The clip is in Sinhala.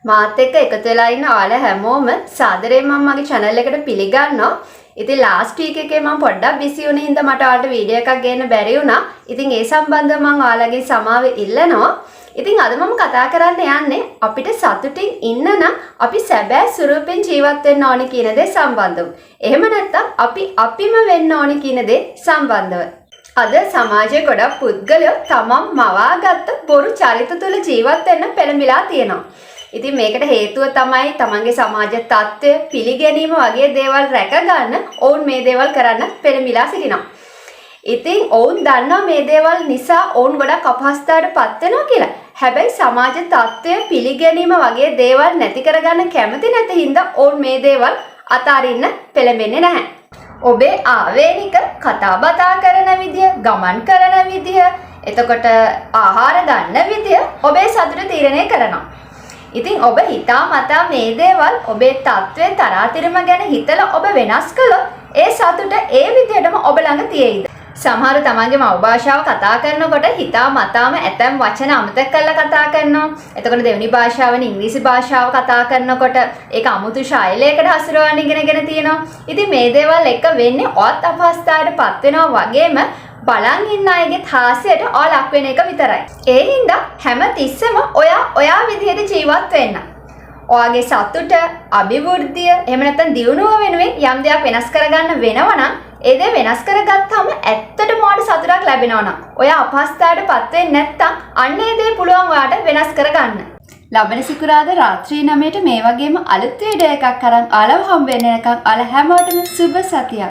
මාත් එක්ක එකතු වෙලා ඉන්න ඔයාලා හැමෝම සාදරයෙන් මම මගේ channel එකට පිළිගන්නවා. ඉතින් last week එකේ මම පොඩ්ඩක් busy වුණ හින්දා මට ඔයාලට වීඩියෝ එකක් ගේන්න බැරි වුණා. ඉතින් ඒ සම්බන්ධව මම ඔයාලගේ සමාව ඉල්ලනවා. ඉතින් අද මම කතා කරන්න යන්නේ අපිට සතුටින් ඉන්න නම් අපි සැබෑ ස්වරූපෙන් ජීවත් වෙන්න ඕනේ කියන දේ සම්බන්ධව. එහෙම නැත්නම් අපි අපිම වෙන්න ඕනේ කියන දේ සම්බන්ධව. අද සමාජයේ ගොඩක් පුද්ගලයෝ තමන් මවාගත්ත බොරු චරිත තුළ ජීවත් වෙන්න පෙළඹිලා තියෙනවා. ඉතින් මේකට හේතුව තමයි තමන්ගේ සමාජ තත්ත්වය පිළිගැනීම වගේ දේවල් රැක ගන්න ඔවුන් මේ දේවල් කරන්න පෙළඹිලා සිටිනවා. ඉතින් ඔවුන් දන්නවා මේ දේවල් නිසා ඔවුන් ගොඩක් අපහසුතාවයටපත් වෙනවා කියලා. හැබැයි සමාජ තත්ත්වය පිළිගැනීම වගේ දේවල් නැති කරගන්න කැමති නැති හින්දා ඔවුන් මේ දේවල් අතාරින්න පෙළඹෙන්නේ නැහැ. ඔබේ ආවේනික කතා බතා කරන විදිය, ගමන් කරන විදිය, එතකොට ආහාර ගන්න විදිය ඔබේ සතුට තීරණය කරනවා. ඉතින් ඔබ හිතාමතා මේ දේවල් ඔබේ තත්ත්වයේ තරාතිරම ගැන හිතලා ඔබ වෙනස් කළොත් ඒ සතුට ඒ විදියටම ඔබ ළඟ තියෙයිද? සමහර තමන්ගේ මව් භාෂාව කතා කරනකොට හිතාමතාම ඇතැම් වචන අමතක කරලා කතා කරනවා. එතකොට දෙවෙනි භාෂාවෙන් ඉංග්‍රීසි භාෂාව කතා කරනකොට ඒක අමුතු ශෛලයකට හසුරවන්න ඉගෙනගෙන තියෙනවා. ඉතින් මේ දේවල් එක වෙන්නේ ඔත් අපහසුතාවයටපත් වෙනවා වගේම බලන් ඉන්න අයගේ හාස්‍යයට ලක් වෙන එක විතරයි. ඒ හින්දා හැම තිස්සෙම ඔයා විදිහට ජීවත් වෙන්න. ඔයාගේ සතුට, අභිවෘද්ධිය, එහෙම නැත්නම් දියුණුව වෙනුවෙන් යම් දෙයක් වෙනස් කරගන්න වෙනවා නම් ඒ දේ වෙනස් කරගත්තාම ඇත්තටම ඔයාට සතුටක් ලැබෙනවා නම් ඔයා අපහසුතාවයටපත් වෙන්නේ නැත්නම් අන්න ඒ දේ පුළුවන් ඔයාට වෙනස් කරගන්න. ලබන සිකුරාදා රාත්‍රී 9ට මේ වගේම අලුත් වීඩියෝ එකක් අරන් ආලව හම්බ වෙන එකක්. අල හැමෝටම සුබ සතියක්.